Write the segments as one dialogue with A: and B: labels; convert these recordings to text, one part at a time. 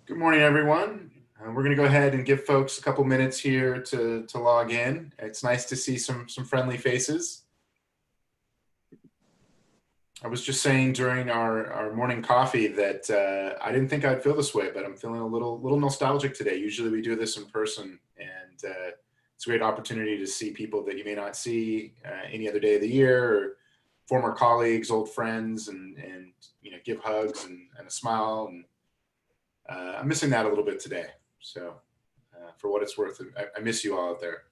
A: Good morning, everyone. We're going to go ahead and give folks a couple minutes here to log in. It's nice to see some friendly faces. I was just saying during our morning coffee that I didn't think I'd feel this way, but I'm feeling a little nostalgic today. Usually we do this in person, and it's a great opportunity to see people that you may not see any other day of the year, or former colleagues, old friends, and give hugs and a smile. And I'm missing that a little bit today. So for what it's worth, I miss you all out there.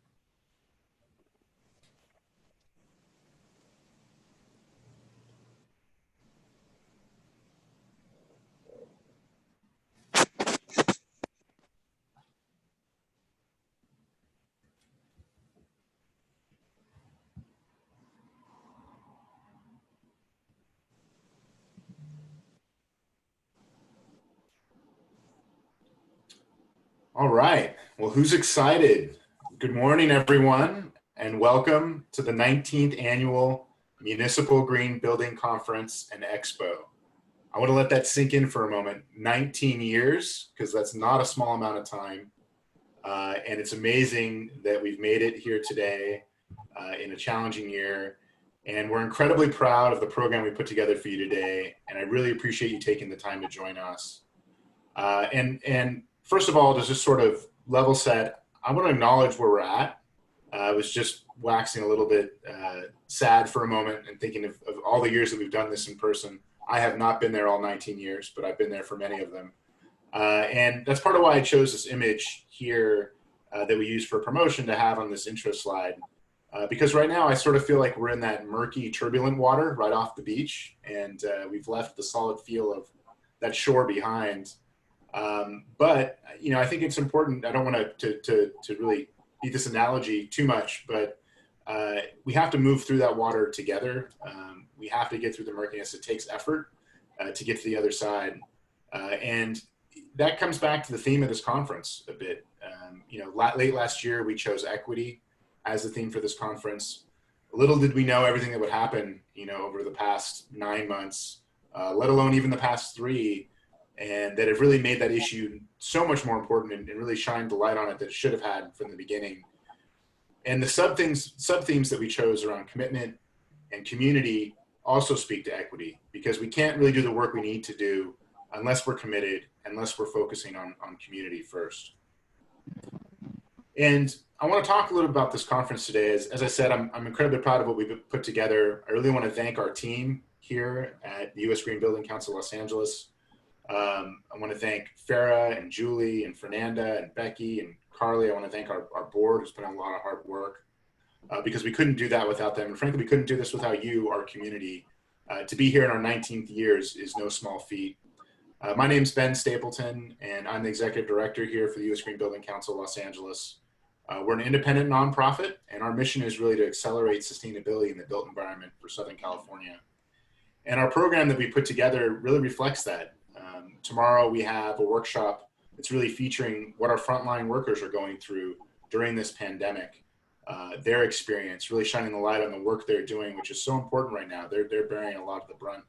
A: All right. Well, who's excited? Good morning, everyone, and welcome to the 19th Annual Municipal Green Building Conference and Expo. I want to let that sink in for a moment. 19 years, because that's not a small amount of time. And it's amazing that we've made it here today in a challenging year. And we're incredibly proud of the program we put together for you today. And I really appreciate you taking the time to join us. And first of all, to just sort of level set, I want to acknowledge where we're at. I was just waxing a little bit sad for a moment and thinking of all the years that we've done this in person. I have not been there all 19 years, but I've been there for many of them. And that's part of why I chose this image here that we use for promotion to have on this intro slide. Because right now I sort of feel like we're in that murky, turbulent water right off the beach, and we've left the solid feel of that shore behind. But I think it's important. I don't want to really beat this analogy too much, but we have to move through that water together. We have to get through the murkiness. It takes effort to get to the other side, and that comes back to the theme of this conference a bit. Late last year we chose equity as the theme for this conference. Little did we know everything that would happen, over the past 9 months, let alone even the past 3. And that it really made that issue so much more important and really shined the light on it that it should have had from the beginning. And the sub themes that we chose around commitment and community also speak to equity, because we can't really do the work we need to do unless we're committed, unless we're focusing on community first. And I want to talk a little about this conference today. As I said, I'm incredibly proud of what we've put together. I really want to thank our team here at the U.S. Green Building Council Los Angeles. I want to thank Farah and Julie and Fernanda and Becky and Carly. I want to thank our board, who's put in a lot of hard work, because we couldn't do that without them. And frankly, we couldn't do this without you, our community. To be here in our 19th years is no small feat. My name's Ben Stapleton, and I'm the executive director here for the U.S. Green Building Council Los Angeles. We're an independent nonprofit, and our mission is really to accelerate sustainability in the built environment for Southern California. And our program that we put together really reflects that. Tomorrow we have a workshop that's really featuring what our frontline workers are going through during this pandemic, their experience, really shining the light on the work they're doing, which is so important right now. They're bearing a lot of the brunt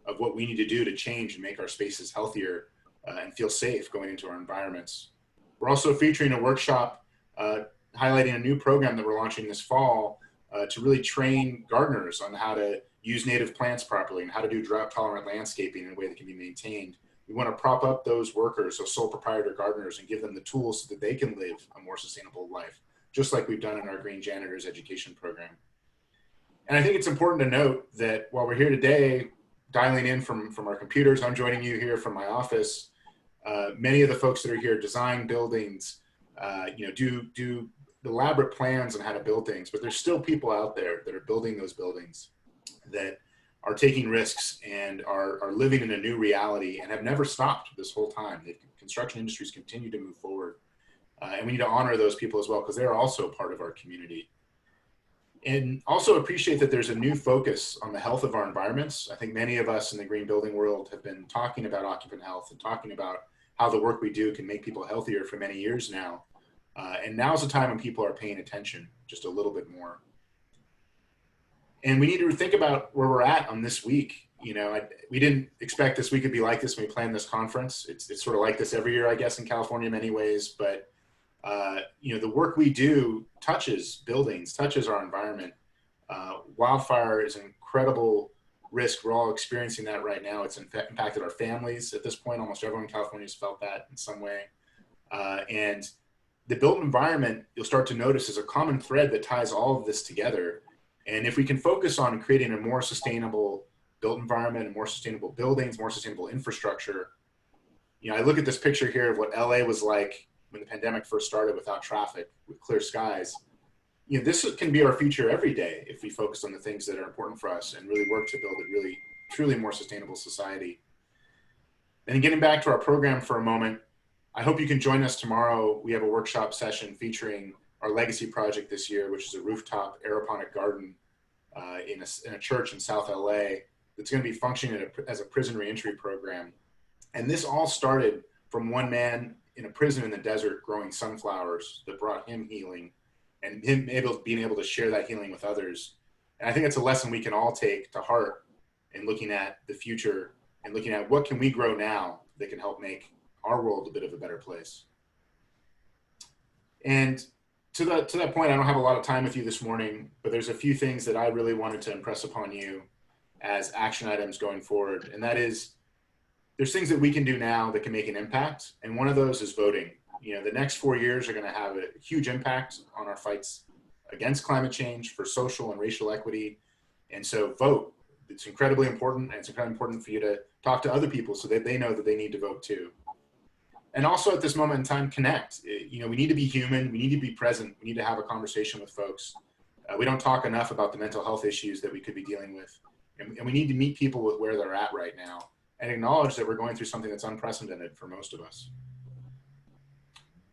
A: of what we need to do to change and make our spaces healthier and feel safe going into our environments. We're also featuring a workshop highlighting a new program that we're launching this fall to really train gardeners on how to use native plants properly and how to do drought-tolerant landscaping in a way that can be maintained. We want to prop up those workers, so sole proprietor gardeners, and give them the tools so that they can live a more sustainable life, just like we've done in our Green Janitors Education Program. And I think it's important to note that while we're here today, dialing in from our computers, I'm joining you here from my office. Many of the folks that are here design buildings, do elaborate plans on how to build things, but there's still people out there that are building those buildings that are taking risks and are living in a new reality and have never stopped this whole time. The construction industries continue to move forward. And we need to honor those people as well, because they're also part of our community. And also appreciate that there's a new focus on the health of our environments. I think many of us in the green building world have been talking about occupant health and talking about how the work we do can make people healthier for many years now. And now's the time when people are paying attention just a little bit more. And we need to think about where we're at on this week. we didn't expect this week would be like this when we planned this conference. It's sort of like this every year, I guess, in California in many ways. But, the work we do touches buildings, touches our environment. Wildfire is an incredible risk. We're all experiencing that right now. It's impacted our families at this point. Almost everyone in California has felt that in some way. And the built environment, you'll start to notice, is a common thread that ties all of this together. And if we can focus on creating a more sustainable built environment and more sustainable buildings, more sustainable infrastructure, I look at this picture here of what LA was like when the pandemic first started without traffic, with clear skies. This can be our future every day if we focus on the things that are important for us and really work to build a really, truly more sustainable society. And getting back to our program for a moment, I hope you can join us tomorrow. We have a workshop session featuring our legacy project this year, which is a rooftop aeroponic garden in a church in South LA that's going to be functioning as a prison reentry program. And this all started from one man in a prison in the desert growing sunflowers that brought him healing, and him being able to share that healing with others. And I think it's a lesson we can all take to heart in looking at the future and looking at what can we grow now that can help make our world a bit of a better place. And to that point, I don't have a lot of time with you this morning, but there's a few things that I really wanted to impress upon you as action items going forward. And that is, there's things that we can do now that can make an impact. And one of those is voting. The next 4 years are going to have a huge impact on our fights against climate change, for social and racial equity. And so vote. It's incredibly important, and it's incredibly important for you to talk to other people so that they know that they need to vote too. And also at this moment in time, connect. We need to be human. We need to be present. We need to have a conversation with folks. We don't talk enough about the mental health issues that we could be dealing with. And we need to meet people with where they're at right now and acknowledge that we're going through something that's unprecedented for most of us.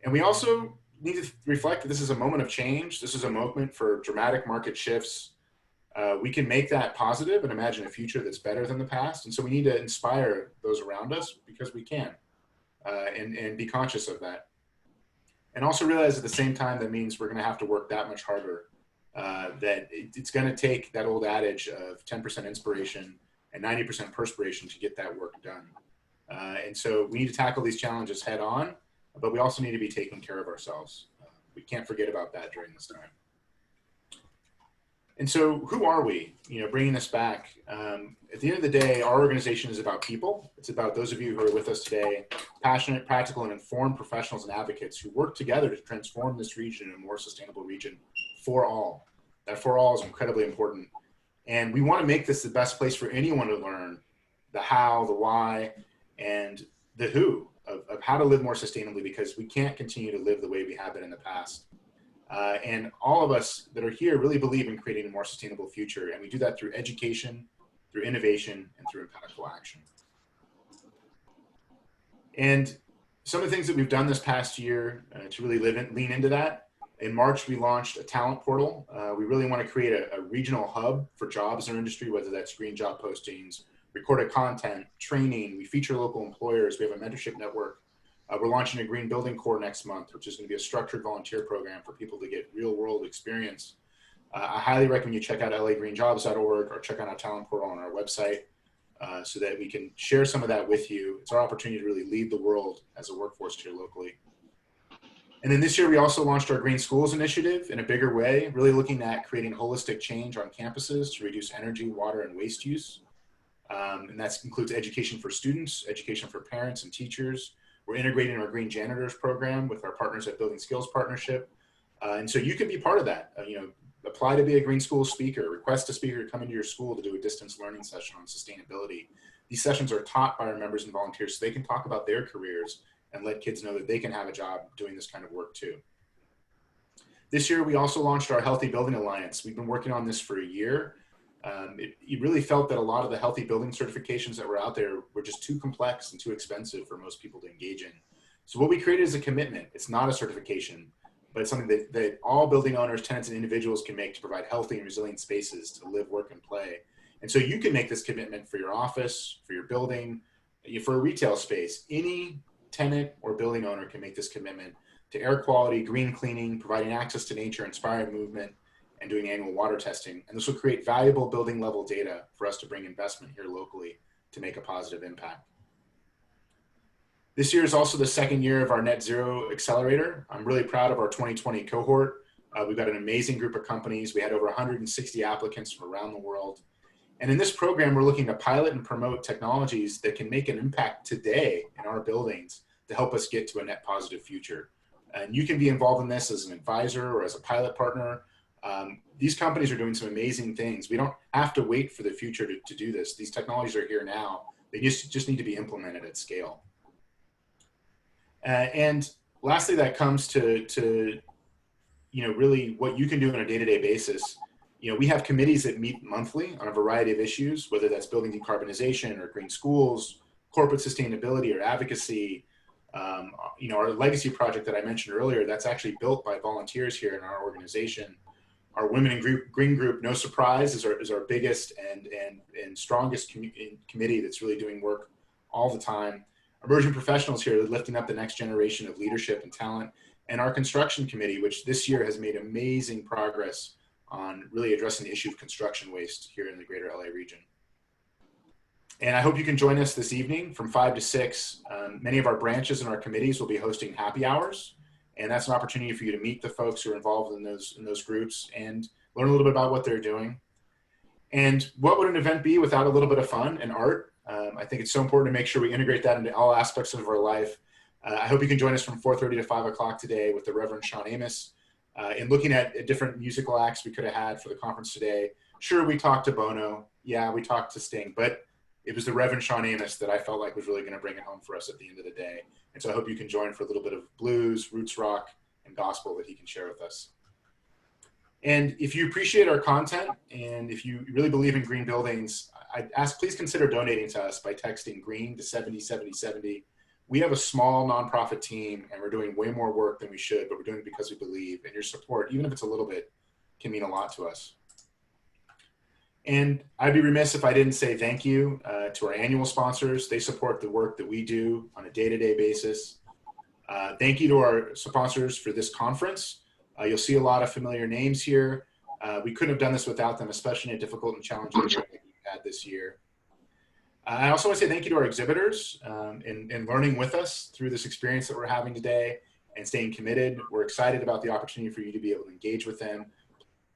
A: And we also need to reflect that this is a moment of change. This is a moment for dramatic market shifts. We can make that positive and imagine a future that's better than the past. And so we need to inspire those around us because we can, and be conscious of that. And also realize at the same time, that means we're going to have to work that much harder, that it's going to take that old adage of 10% inspiration and 90% perspiration to get that work done. And so we need to tackle these challenges head on, but we also need to be taking care of ourselves. We can't forget about that during this time. And so who are we, bringing this back? At the end of the day, our organization is about people. It's about those of you who are with us today, passionate, practical, and informed professionals and advocates who work together to transform this region into a more sustainable region for all. That for all is incredibly important. And we want to make this the best place for anyone to learn the how, the why, and the who of how to live more sustainably, because we can't continue to live the way we have been in the past. And all of us that are here really believe in creating a more sustainable future. And we do that through education, through innovation, and through impactful action. And some of the things that we've done this past year to really lean into that. In March, we launched a talent portal. We really want to create a regional hub for jobs in our industry, whether that's green job postings, recorded content, training. We feature local employers. We have a mentorship network. We're launching a Green Building Corps next month, which is going to be a structured volunteer program for people to get real world experience. I highly recommend you check out lagreenjobs.org or check out our talent portal on our website so that we can share some of that with you. It's our opportunity to really lead the world as a workforce here locally. And then this year, we also launched our Green Schools Initiative in a bigger way, really looking at creating holistic change on campuses to reduce energy, water, and waste use. And that includes education for students, education for parents and teachers. We're integrating our Green Janitors program with our partners at Building Skills Partnership. And so you can be part of that. Apply to be a Green School speaker, request a speaker to come into your school to do a distance learning session on sustainability. These sessions are taught by our members and volunteers so they can talk about their careers and let kids know that they can have a job doing this kind of work too. This year, we also launched our Healthy Building Alliance. We've been working on this for a year. It really felt that a lot of the healthy building certifications that were out there were just too complex and too expensive for most people to engage in. So what we created is a commitment. It's not a certification, but it's something that all building owners, tenants, and individuals can make to provide healthy and resilient spaces to live, work, and play. And so you can make this commitment for your office, for your building, for a retail space. Any tenant or building owner can make this commitment to air quality, green cleaning, providing access to nature, inspiring movement, and doing annual water testing. And this will create valuable building level data for us to bring investment here locally to make a positive impact. This year is also the second year of our Net Zero Accelerator. I'm really proud of our 2020 cohort. We've got an amazing group of companies. We had over 160 applicants from around the world. And in this program, we're looking to pilot and promote technologies that can make an impact today in our buildings to help us get to a net positive future. And you can be involved in this as an advisor or as a pilot partner. These companies are doing some amazing things. We don't have to wait for the future to do this. These technologies are here now. They just need to be implemented at scale. And lastly, that comes to really what you can do on a day-to-day basis. We have committees that meet monthly on a variety of issues, whether that's building decarbonization or green schools, corporate sustainability or advocacy. Our legacy project that I mentioned earlier, that's actually built by volunteers here in our organization. Our Women in Green Group, no surprise, is our biggest and strongest committee that's really doing work all the time. Emerging professionals here lifting up the next generation of leadership and talent. And our construction committee, which this year has made amazing progress on really addressing the issue of construction waste here in the greater LA region. And I hope you can join us this evening from 5 to 6. Many of our branches and our committees will be hosting happy hours. And that's an opportunity for you to meet the folks who are involved in those groups and learn a little bit about what they're doing. And what would an event be without a little bit of fun and art? I think it's so important to make sure we integrate that into all aspects of our life. I hope you can join us from 4:30 to 5 o'clock today with the Reverend Sean Amos. In looking at different musical acts we could have had for the conference today. Sure, we talked to Bono. Yeah, we talked to Sting, but it was the Reverend Sean Amos that I felt like was really going to bring it home for us at the end of the day. And so I hope you can join for a little bit of blues, roots rock, and gospel that he can share with us. And if you appreciate our content and if you really believe in green buildings, I'd ask, please consider donating to us by texting GREEN to 707070. We have a small nonprofit team and we're doing way more work than we should, but we're doing it because we believe, and your support, even if it's a little bit, can mean a lot to us. And I'd be remiss if I didn't say thank you to our annual sponsors. They support the work that we do on a day-to-day basis. Thank you to our sponsors for this conference. You'll see a lot of familiar names here. We couldn't have done this without them, especially in a difficult and challenging year like we've had this year. I also want to say thank you to our exhibitors in learning with us through this experience that we're having today and staying committed. We're excited about the opportunity for you to be able to engage with them.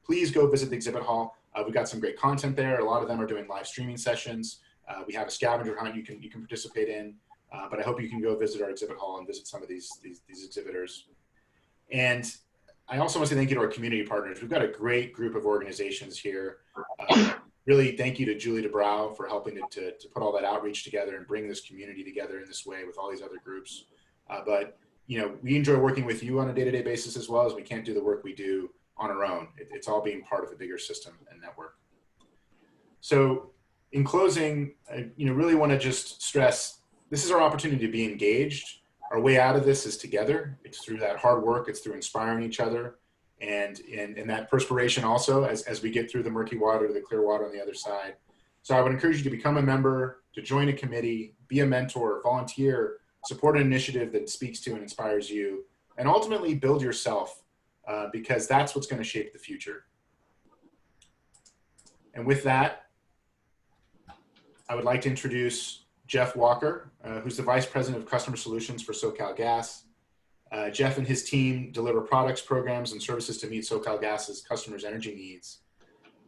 A: Please go visit the exhibit hall. We've got some great content there. A lot of them are doing live streaming sessions. We have a scavenger hunt you can participate in, but I hope you can go visit our exhibit hall and visit some of these exhibitors. And I also want to say thank you to our community partners. We've got a great group of organizations here. Really thank you to Julie DeBrow for helping to put all that outreach together and bring this community together in this way with all these other groups. But we enjoy working with you on a day-to-day basis as well, as we can't do the work we do on our own. It's all being part of a bigger system and network. So in closing, I really want to just stress, this is our opportunity to be engaged. Our way out of this is together. It's through that hard work. It's through inspiring each other. And that perspiration also as we get through the murky water to the clear water on the other side. So I would encourage you to become a member, to join a committee, be a mentor, volunteer, support an initiative that speaks to and inspires you, and ultimately build yourself because that's what's going to shape the future. And with that, I would like to introduce Jeff Walker, who's the Vice President of Customer Solutions for SoCalGas. Jeff and his team deliver products, programs, and services to meet SoCalGas's customers' energy needs.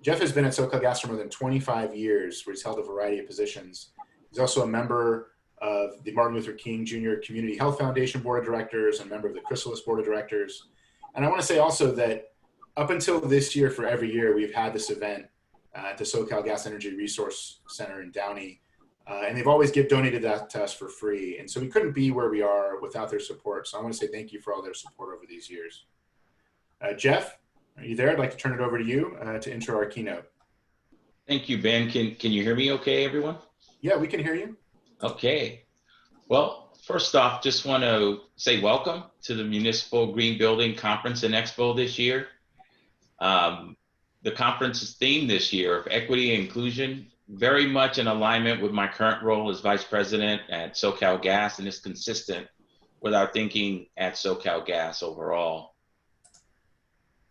A: Jeff has been at SoCalGas for more than 25 years, where he's held a variety of positions. He's also a member of the Martin Luther King Jr. Community Health Foundation Board of Directors and a member of the Chrysalis Board of Directors. And I want to say also that up until this year, for every year, we've had this event at the SoCalGas Energy Resource Center in Downey. And they've always donated that to us for free. And so we couldn't be where we are without their support. So I want to say thank you for all their support over these years. Jeff, are you there? I'd like to turn it over to you to intro our keynote.
B: Thank you, Ben. Can you hear me okay, everyone?
A: Yeah, we can hear you.
B: Okay. Well, first off, just want to say welcome to the Municipal Green Building Conference and Expo this year. The conference's theme this year of equity and inclusion, very much in alignment with my current role as Vice President at SoCalGas, and is consistent with our thinking at SoCalGas overall.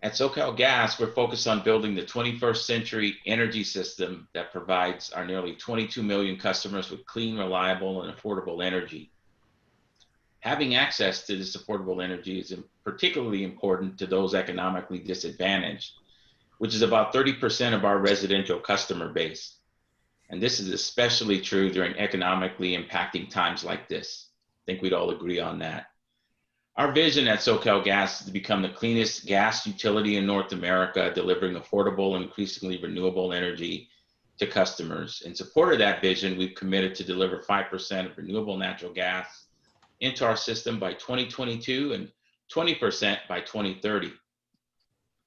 B: At SoCalGas, we're focused on building the 21st century energy system that provides our nearly 22 million customers with clean, reliable, and affordable energy. Having access to this affordable energy is particularly important to those economically disadvantaged, which is about 30% of our residential customer base. And this is especially true during economically impacting times like this. I think we'd all agree on that. Our vision at SoCalGas is to become the cleanest gas utility in North America, delivering affordable and increasingly renewable energy to customers. In support of that vision, we've committed to deliver 5% of renewable natural gas into our system by 2022 and 20% by 2030.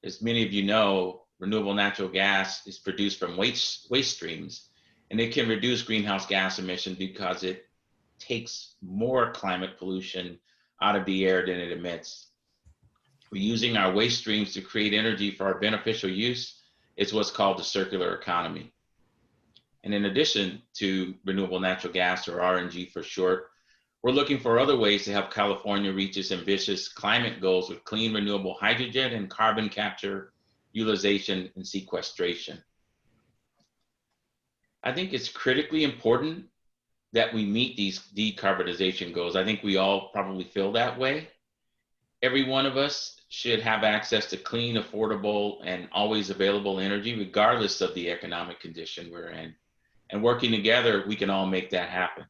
B: As many of you know, renewable natural gas is produced from waste streams, and it can reduce greenhouse gas emissions because it takes more climate pollution out of the air than it emits. We're using our waste streams to create energy for our beneficial use. It's what's called the circular economy. And in addition to renewable natural gas, or RNG for short, we're looking for other ways to help California reach its ambitious climate goals with clean, renewable hydrogen and carbon capture, utilization, and sequestration. I think it's critically important that we meet these decarbonization goals. I think we all probably feel that way. Every one of us should have access to clean, affordable, and always available energy, regardless of the economic condition we're in. And working together, we can all make that happen.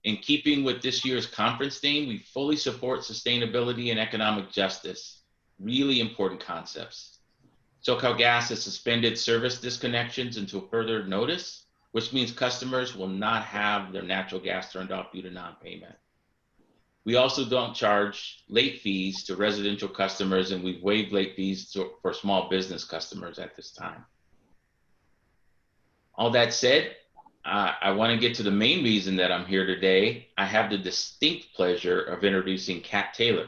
B: In keeping with this year's conference theme, we fully support sustainability and economic justice, really important concepts. SoCalGas has suspended service disconnections until further notice, which means customers will not have their natural gas turned off due to non-payment. We also don't charge late fees to residential customers, and we've waived late fees for small business customers at this time. All that said, I want to get to the main reason that I'm here today. I have the distinct pleasure of introducing Kat Taylor.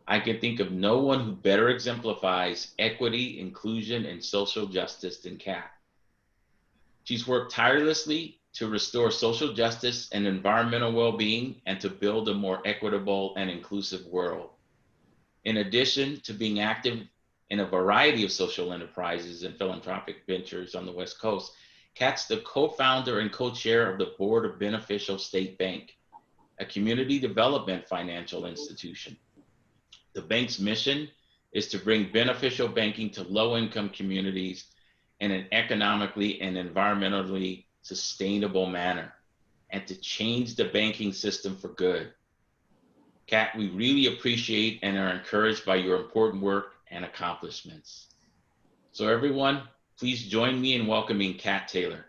B: I can think of no one who better exemplifies equity, inclusion, and social justice than Kat. She's worked tirelessly to restore social justice and environmental well-being and to build a more equitable and inclusive world. In addition to being active in a variety of social enterprises and philanthropic ventures on the West Coast, Kat's the co-founder and co-chair of the board of Beneficial State Bank, a community development financial institution. The bank's mission is to bring beneficial banking to low-income communities in an economically and environmentally sustainable manner, and to change the banking system for good. Kat, we really appreciate and are encouraged by your important work and accomplishments. So everyone, please join me in welcoming Kat Taylor.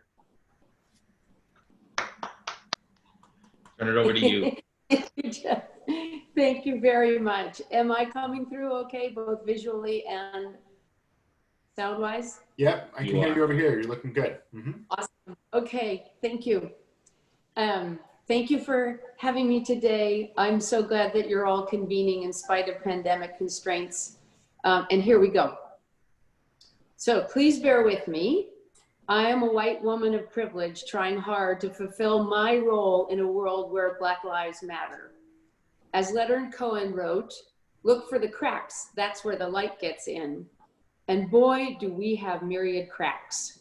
B: Turn it over to you.
C: Thank you very much. Am I coming through okay, both visually and sound-wise?
A: Yep, I can hear you over here. You're looking good. Mm-hmm.
C: Awesome. Okay, thank you. Thank you for having me today. I'm so glad that you're all convening in spite of pandemic constraints. And here we go. So please bear with me. I am a white woman of privilege trying hard to fulfill my role in a world where Black Lives Matter. As Leonard Cohen wrote, look for the cracks, that's where the light gets in. And boy, do we have myriad cracks.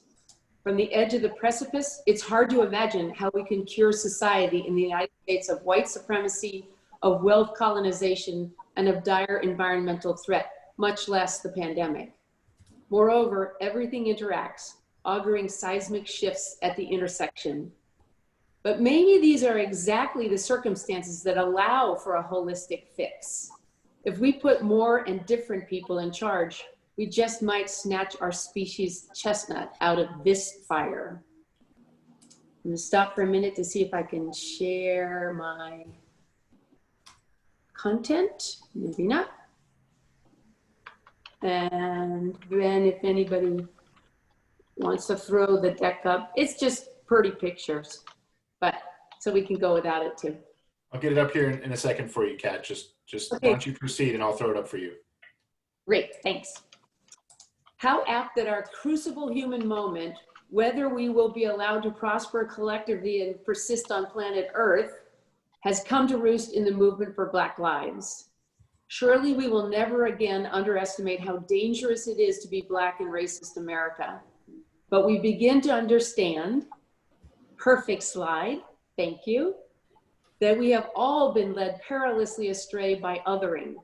C: From the edge of the precipice, it's hard to imagine how we can cure society in the United States of white supremacy, of wealth colonization, and of dire environmental threat, much less the pandemic. Moreover, everything interacts, auguring seismic shifts at the intersection. But maybe these are exactly the circumstances that allow for a holistic fix. If we put more and different people in charge, we just might snatch our species' chestnut out of this fire. I'm gonna stop for a minute to see if I can share my content, maybe not. And then if anybody wants to throw the deck up, it's just pretty pictures, but so we can go without it too.
A: I'll get it up here in a second for you, Kat. Just
C: Okay.
A: Why don't you proceed and I'll throw it up for you.
C: Great, thanks. How apt that our crucible human moment, whether we will be allowed to prosper collectively and persist on planet Earth, has come to roost in the movement for Black lives. Surely we will never again underestimate how dangerous it is to be Black in racist America. But we begin to understand, perfect slide, thank you, that we have all been led perilously astray by othering.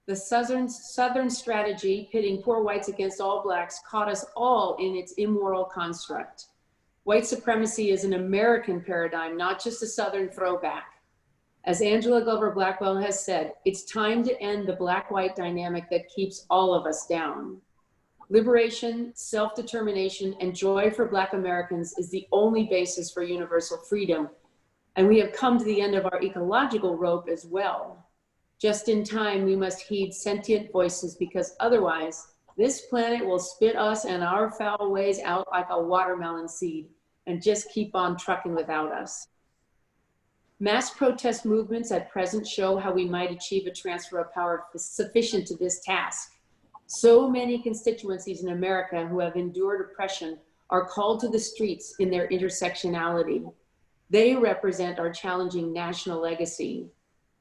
C: The Southern strategy, pitting poor whites against all Blacks, caught us all in its immoral construct. White supremacy is an American paradigm, not just a Southern throwback. As Angela Glover Blackwell has said, it's time to end the Black-white dynamic that keeps all of us down. Liberation, self-determination, and joy for Black Americans is the only basis for universal freedom. And we have come to the end of our ecological rope as well. Just in time, we must heed sentient voices, because otherwise, this planet will spit us and our foul ways out like a watermelon seed and just keep on trucking without us. Mass protest movements at present show how we might achieve a transfer of power sufficient to this task. So many constituencies in America who have endured oppression are called to the streets in their intersectionality. They represent our challenging national legacy.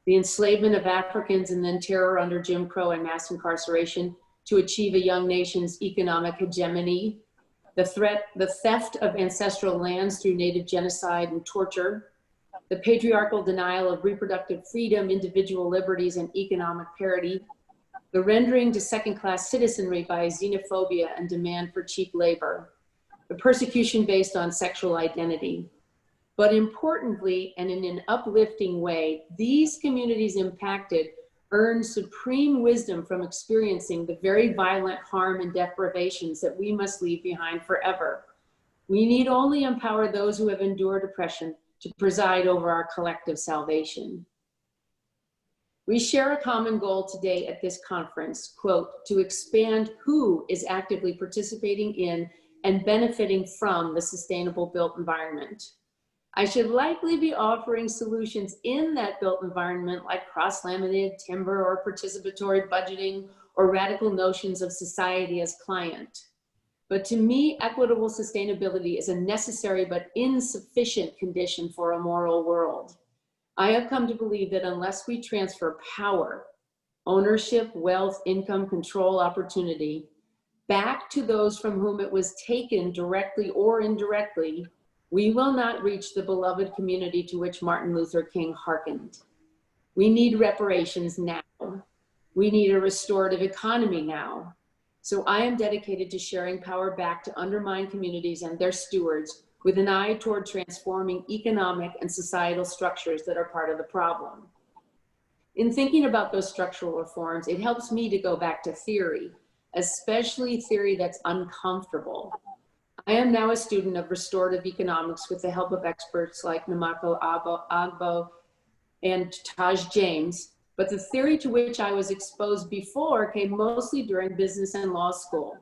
C: The enslavement of Africans and then terror under Jim Crow and mass incarceration to achieve a young nation's economic hegemony, the theft of ancestral lands through Native genocide and torture, the patriarchal denial of reproductive freedom, individual liberties, and economic parity, the rendering to second-class citizenry by xenophobia and demand for cheap labor, the persecution based on sexual identity. But importantly, and in an uplifting way, these communities impacted earn supreme wisdom from experiencing the very violent harm and deprivations that we must leave behind forever. We need only empower those who have endured oppression to preside over our collective salvation. We share a common goal today at this conference, quote, to expand who is actively participating in and benefiting from the sustainable built environment. I should likely be offering solutions in that built environment like cross-laminated timber or participatory budgeting or radical notions of society as client. But to me, equitable sustainability is a necessary but insufficient condition for a moral world. I have come to believe that unless we transfer power, ownership, wealth, income, control, opportunity, back to those from whom it was taken directly or indirectly, we will not reach the beloved community to which Martin Luther King hearkened. We need reparations now. We need a restorative economy now. So I am dedicated to sharing power back to undermined communities and their stewards with an eye toward transforming economic and societal structures that are part of the problem. In thinking about those structural reforms, it helps me to go back to theory, especially theory that's uncomfortable. I am now a student of restorative economics with the help of experts like Namako Agbo and Taj James, but the theory to which I was exposed before came mostly during business and law school.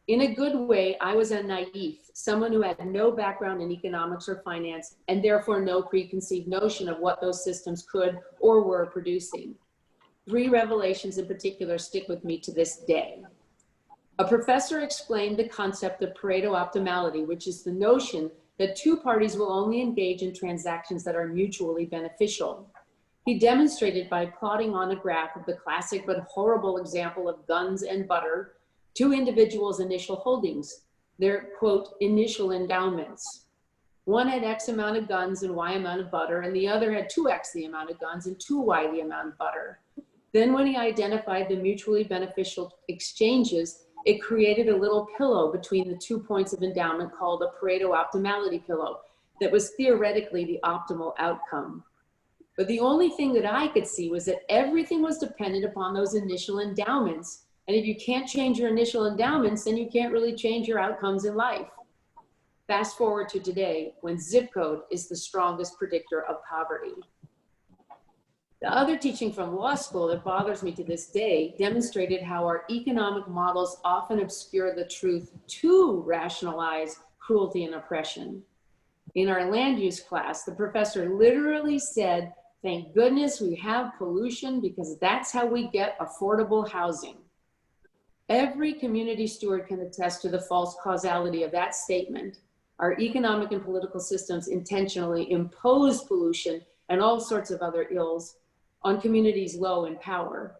C: In a good way, I was a naive, someone who had no background in economics or finance, and therefore no preconceived notion of what those systems could or were producing. 3 revelations in particular stick with me to this day. A professor explained the concept of Pareto optimality, which is the notion that 2 parties will only engage in transactions that are mutually beneficial. He demonstrated by plotting on a graph of the classic but horrible example of guns and butter, 2 individuals' initial holdings, their, quote, initial endowments. One had X amount of guns and Y amount of butter, and the other had 2X the amount of guns and 2Y the amount of butter. Then when he identified the mutually beneficial exchanges, it created a little pillow between the 2 points of endowment called a Pareto optimality pillow that was theoretically the optimal outcome. But the only thing that I could see was that everything was dependent upon those initial endowments. And if you can't change your initial endowments, then you can't really change your outcomes in life. Fast forward to today, when zip code is the strongest predictor of poverty. The other teaching from law school that bothers me to this day demonstrated how our economic models often obscure the truth to rationalize cruelty and oppression. In our land use class, the professor literally said, "Thank goodness we have pollution because that's how we get affordable housing." Every community steward can attest to the false causality of that statement. Our economic and political systems intentionally impose pollution and all sorts of other ills on communities low in power.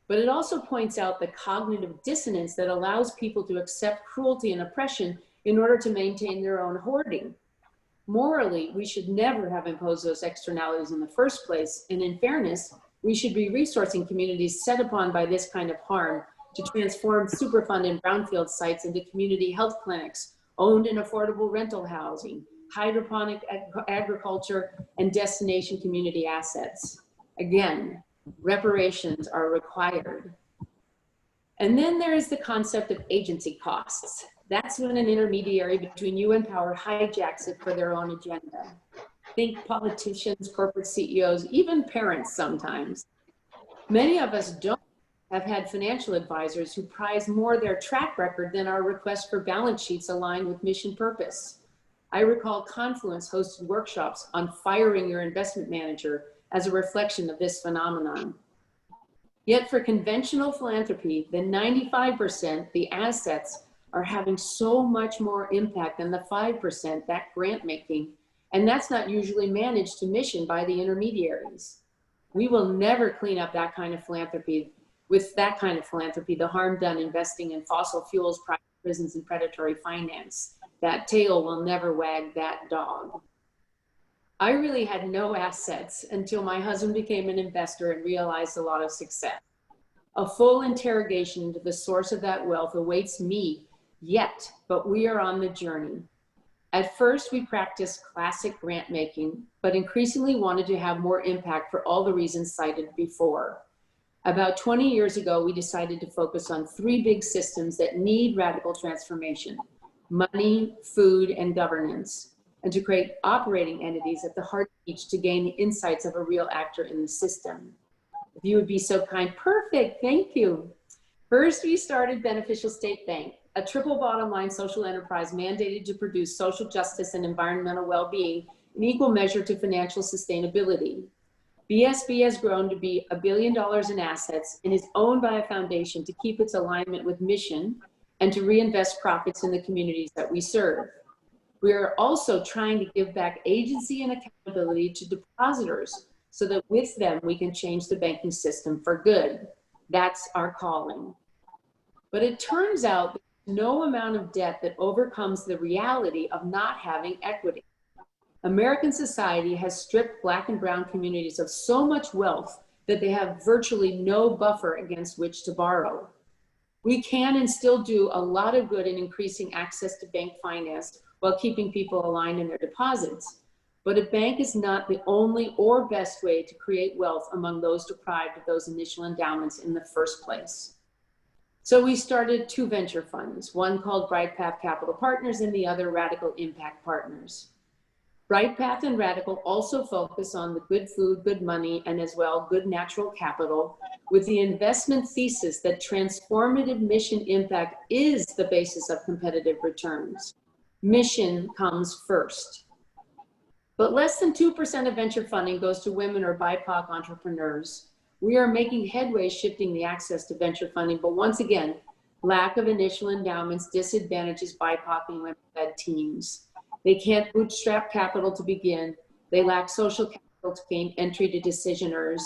C: But it also points out the cognitive dissonance that allows people to accept cruelty and oppression in order to maintain their own hoarding. Morally, we should never have imposed those externalities in the first place. And in fairness, we should be resourcing communities set upon by this kind of harm to transform Superfund and brownfield sites into community health clinics, owned and affordable rental housing, hydroponic agriculture, and destination community assets. Again, reparations are required. And then there is the concept of agency costs. That's when an intermediary between you and power hijacks it for their own agenda. Think politicians, corporate CEOs, even parents sometimes. Many of us don't have had financial advisors who prize more their track record than our request for balance sheets aligned with mission purpose. I recall Confluence hosted workshops on firing your investment manager as a reflection of this phenomenon. Yet for conventional philanthropy, the 95%, the assets, are having so much more impact than the 5%, that grant making, and that's not usually managed to mission by the intermediaries. We will never clean up that kind of philanthropy. With that kind of philanthropy, the harm done investing in fossil fuels, private prisons, and predatory finance. That tail will never wag that dog. I really had no assets until my husband became an investor and realized a lot of success. A full interrogation into the source of that wealth awaits me yet, but we are on the journey. At first, we practiced classic grant making, but increasingly wanted to have more impact for all the reasons cited before. About 20 years ago, we decided to focus on 3 big systems that need radical transformation: money, food, and governance, and to create operating entities at the heart of each to gain the insights of a real actor in the system. If you would be so kind. Perfect, thank you. First, we started Beneficial State Bank, a triple bottom line social enterprise mandated to produce social justice and environmental well-being in equal measure to financial sustainability. BSB has grown to be $1 billion in assets and is owned by a foundation to keep its alignment with mission and to reinvest profits in the communities that we serve. We are also trying to give back agency and accountability to depositors so that with them we can change the banking system for good. That's our calling. But it turns out there's no amount of debt that overcomes the reality of not having equity. American society has stripped Black and brown communities of so much wealth that they have virtually no buffer against which to borrow. We can and still do a lot of good in increasing access to bank finance while keeping people aligned in their deposits. But a bank is not the only or best way to create wealth among those deprived of those initial endowments in the first place. So we started 2 venture funds, one called Bright Path Capital Partners and the other Radical Impact Partners. Bright Path and Radical also focus on the good food, good money, and as well good natural capital, with the investment thesis that transformative mission impact is the basis of competitive returns. Mission comes first. But less than 2% of venture funding goes to women or BIPOC entrepreneurs. We are making headway shifting the access to venture funding, but once again, lack of initial endowments disadvantages BIPOC and women-led teams. They can't bootstrap capital to begin. They lack social capital to gain entry to decisioners.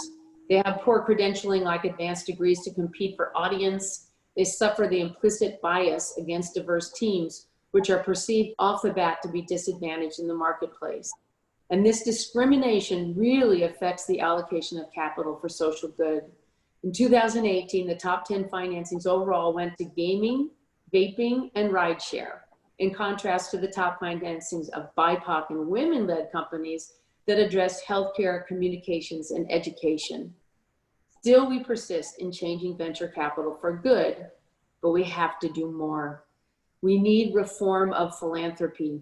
C: They have poor credentialing like advanced degrees to compete for audience. They suffer the implicit bias against diverse teams, which are perceived off the bat to be disadvantaged in the marketplace. And this discrimination really affects the allocation of capital for social good. In 2018, the top 10 financings overall went to gaming, vaping, and rideshare, in contrast to the top financings of BIPOC and women-led companies that address healthcare, communications, and education. Still, we persist in changing venture capital for good, but we have to do more. We need reform of philanthropy.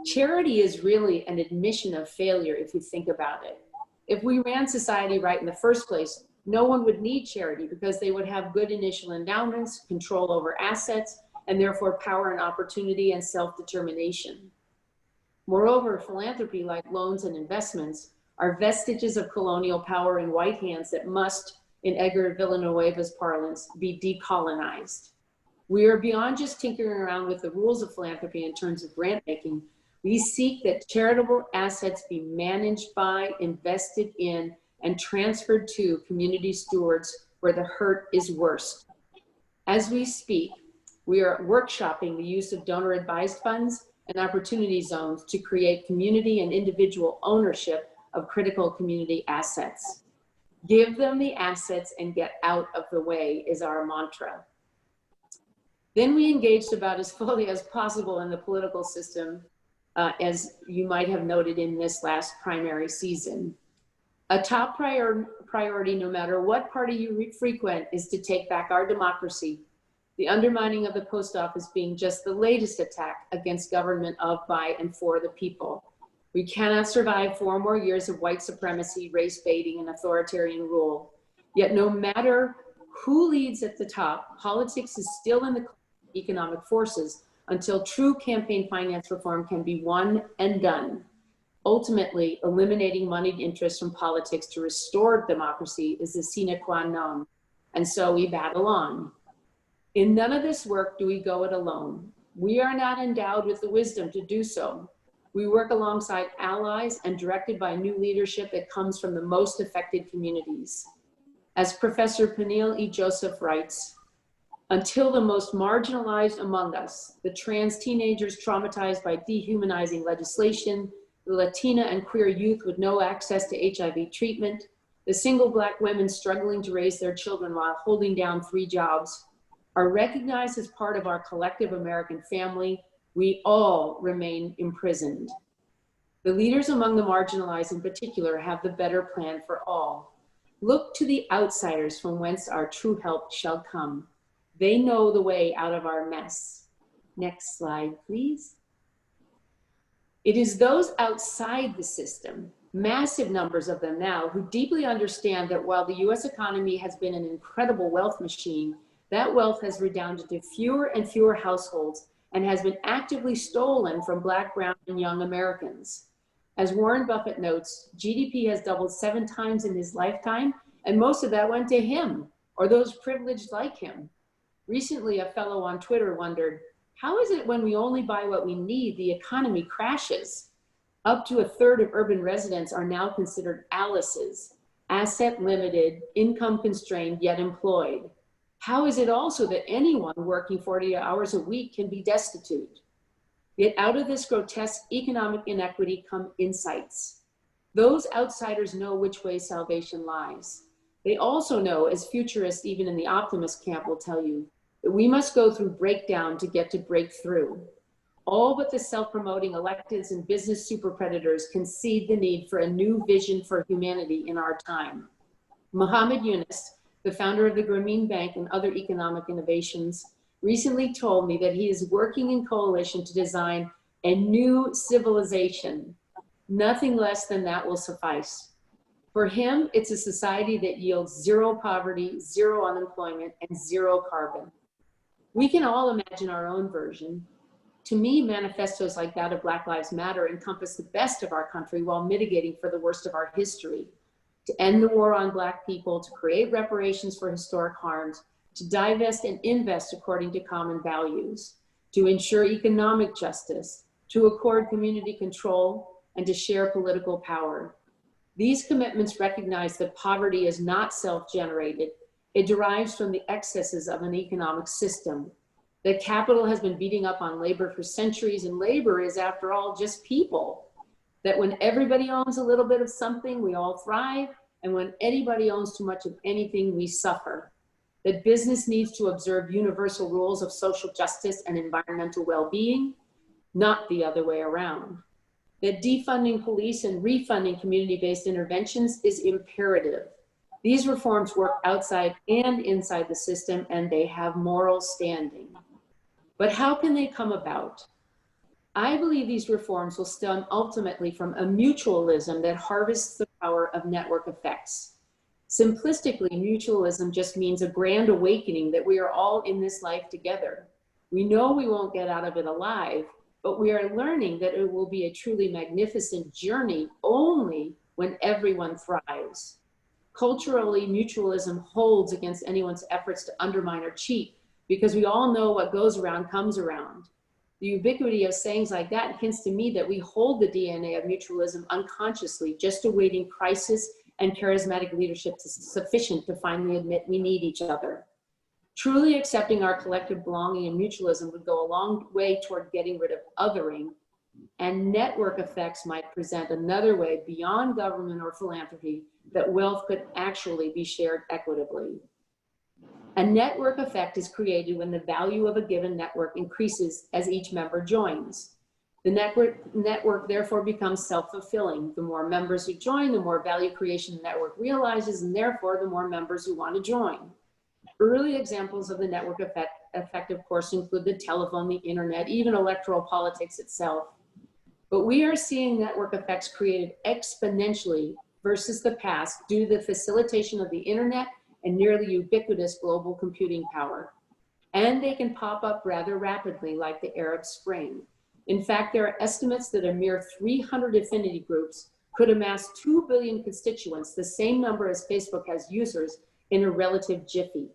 C: Charity is really an admission of failure if you think about it. If we ran society right in the first place, no one would need charity because they would have good initial endowments, control over assets, and therefore power and opportunity and self-determination. Moreover, philanthropy, like loans and investments, are vestiges of colonial power in white hands that must, in Edgar Villanueva's parlance, be decolonized. We are beyond just tinkering around with the rules of philanthropy in terms of grant making. We seek that charitable assets be managed by, invested in, and transferred to community stewards where the hurt is worst. As we speak, we are workshopping the use of donor-advised funds and opportunity zones to create community and individual ownership of critical community assets. Give them the assets and get out of the way is our mantra. Then we engaged about as fully as possible in the political system, as you might have noted in this last primary season. A top priority, no matter what party you frequent, is to take back our democracy. The undermining of the post office being just the latest attack against government of, by, and for the people. We cannot survive 4 more years of white supremacy, race baiting, and authoritarian rule. Yet no matter who leads at the top, politics is still in the economic forces until true campaign finance reform can be won and done. Ultimately, eliminating moneyed interests from politics to restore democracy is the sine qua non, and so we battle on. In none of this work do we go it alone. We are not endowed with the wisdom to do so. We work alongside allies and directed by new leadership that comes from the most affected communities. As Professor Peniel E. Joseph writes, until the most marginalized among us, the trans teenagers traumatized by dehumanizing legislation, the Latina and queer youth with no access to HIV treatment, the single Black women struggling to raise their children while holding down 3 jobs, are recognized as part of our collective American family, we all remain imprisoned. The leaders among the marginalized in particular have the better plan for all. Look to the outsiders from whence our true help shall come. They know the way out of our mess. Next slide, please. It is those outside the system, massive numbers of them now, who deeply understand that while the US economy has been an incredible wealth machine, that wealth has redounded to fewer and fewer households and has been actively stolen from Black, brown, and young Americans. As Warren Buffett notes, GDP has doubled 7 times in his lifetime, and most of that went to him or those privileged like him. Recently, a fellow on Twitter wondered, how is it when we only buy what we need, the economy crashes? Up to 1/3 of urban residents are now considered Alices, asset limited, income constrained, yet employed. How is it also that anyone working 40 hours a week can be destitute? Yet out of this grotesque economic inequity come insights. Those outsiders know which way salvation lies. They also know, as futurists even in the optimist camp will tell you, that we must go through breakdown to get to breakthrough. All but the self-promoting electeds and business super predators concede the need for a new vision for humanity in our time. Muhammad Yunus, the founder of the Grameen Bank and other economic innovations, recently told me that he is working in coalition to design a new civilization. Nothing less than that will suffice. For him, it's a society that yields 0 poverty, 0 unemployment, and 0 carbon. We can all imagine our own version. To me, manifestos like that of Black Lives Matter encompass the best of our country while mitigating for the worst of our history. To end the war on Black people, to create reparations for historic harms, to divest and invest according to common values, to ensure economic justice, to accord community control, and to share political power. These commitments recognize that poverty is not self-generated. It derives from the excesses of an economic system. That capital has been beating up on labor for centuries, and labor is, after all, just people. That when everybody owns a little bit of something, we all thrive, and when anybody owns too much of anything, we suffer. That business needs to observe universal rules of social justice and environmental well-being, not the other way around. That defunding police and refunding community-based interventions is imperative. These reforms work outside and inside the system, and they have moral standing. But how can they come about? I believe these reforms will stem ultimately from a mutualism that harvests the power of network effects. Simplistically, mutualism just means a grand awakening that we are all in this life together. We know we won't get out of it alive, but we are learning that it will be a truly magnificent journey only when everyone thrives. Culturally, mutualism holds against anyone's efforts to undermine or cheat, because we all know what goes around comes around. The ubiquity of sayings like that hints to me that we hold the DNA of mutualism unconsciously, just awaiting crisis and charismatic leadership sufficient to finally admit we need each other. Truly accepting our collective belonging and mutualism would go a long way toward getting rid of othering, and network effects might present another way beyond government or philanthropy that wealth could actually be shared equitably. A network effect is created when the value of a given network increases as each member joins. The network therefore becomes self-fulfilling. The more members who join, the more value creation the network realizes, and therefore the more members who want to join. Early examples of the network effect, of course, include the telephone, the internet, even electoral politics itself. But we are seeing network effects created exponentially versus the past due to the facilitation of the internet and nearly ubiquitous global computing power. And they can pop up rather rapidly, like the Arab Spring. In fact, there are estimates that a mere 300 affinity groups could amass 2 billion constituents, the same number as Facebook has users, in a relative jiffy.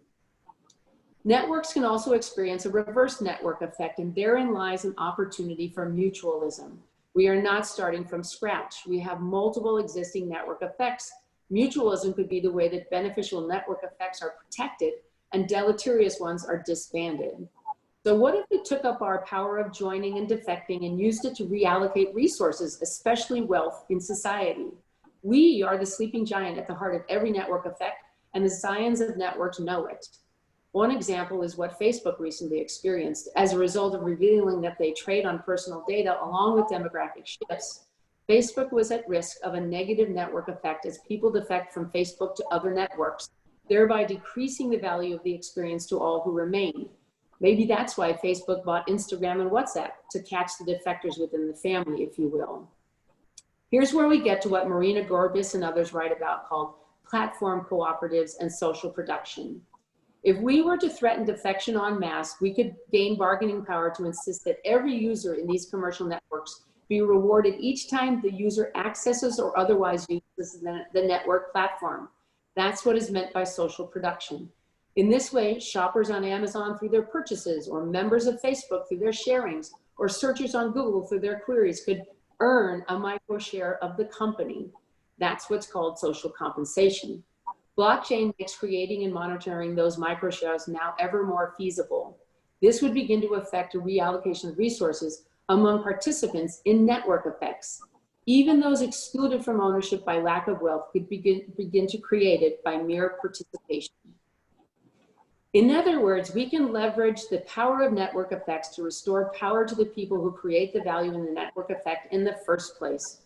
C: Networks can also experience a reverse network effect, and therein lies an opportunity for mutualism. We are not starting from scratch. We have multiple existing network effects. Mutualism could be the way that beneficial network effects are protected and deleterious ones are disbanded. So what if we took up our power of joining and defecting and used it to reallocate resources, especially wealth in society? We are the sleeping giant at the heart of every network effect, and the science of networks know it. One example is what Facebook recently experienced as a result of revealing that they trade on personal data along with demographic shifts. Facebook was at risk of a negative network effect as people defect from Facebook to other networks, thereby decreasing the value of the experience to all who remain. Maybe that's why Facebook bought Instagram and WhatsApp, to catch the defectors within the family, if you will. Here's where we get to what Marina Gorbis and others write about, called platform cooperatives and social production. If we were to threaten defection en masse, we could gain bargaining power to insist that every user in these commercial networks be rewarded each time the user accesses or otherwise uses the network platform. That's what is meant by social production. In this way, shoppers on Amazon through their purchases, or members of Facebook through their sharings, or searchers on Google through their queries could earn a micro share of the company. That's what's called social compensation. Blockchain makes creating and monitoring those micro shares now ever more feasible. This would begin to affect a reallocation of resources among participants in network effects. Even those excluded from ownership by lack of wealth could begin to create it by mere participation. In other words, we can leverage the power of network effects to restore power to the people who create the value in the network effect in the first place.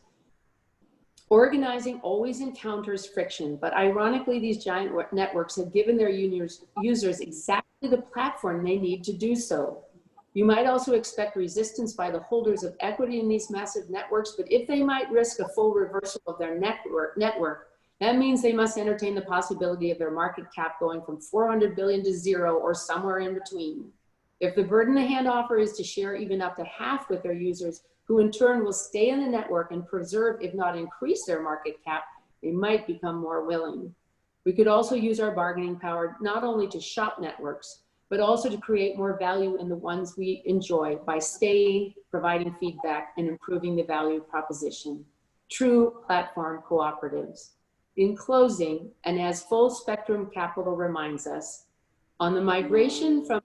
C: Organizing always encounters friction, but ironically, these giant networks have given their users exactly the platform they need to do so. You might also expect resistance by the holders of equity in these massive networks, but if they might risk a full reversal of their network, that means they must entertain the possibility of their market cap going from 400 billion to zero or somewhere in between. If the bird in the hand offer is to share even up to half with their users, who in turn will stay in the network and preserve, if not increase their market cap, they might become more willing. We could also use our bargaining power not only to shop networks, but also to create more value in the ones we enjoy by staying, providing feedback, and improving the value proposition. True platform cooperatives. In closing, and as Full Spectrum Capital reminds us, on the migration from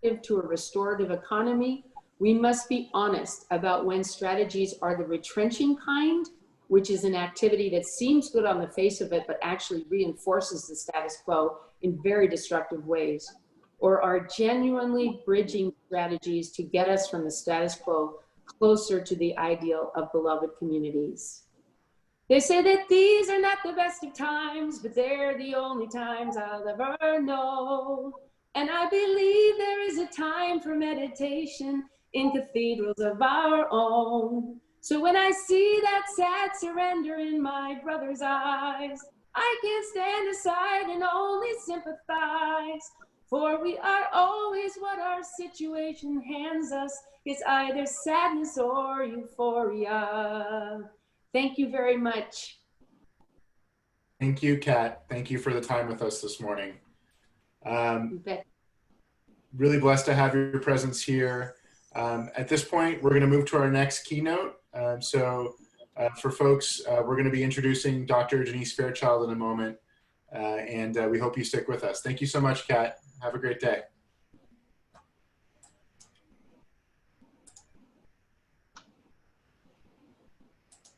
C: to a restorative economy, we must be honest about when strategies are the retrenching kind, which is an activity that seems good on the face of it, but actually reinforces the status quo in very destructive ways, or are genuinely bridging strategies to get us from the status quo closer to the ideal of beloved communities. They say that these are not the best of times, but they're the only times I'll ever know. And I believe there is a time for meditation in cathedrals of our own. So when I see that sad surrender in my brother's eyes, I can't stand aside and only sympathize. For we are always what our situation hands us. It's either sadness or euphoria. Thank you very much.
A: Thank you, Kat. Thank you for the time with us this morning. Really blessed to have your presence here. At this point, we're going to move to our next keynote. for folks. We're going to be introducing Dr. Denise Fairchild in a moment, and we hope you stick with us. Thank you so much, Kat. Have a great day.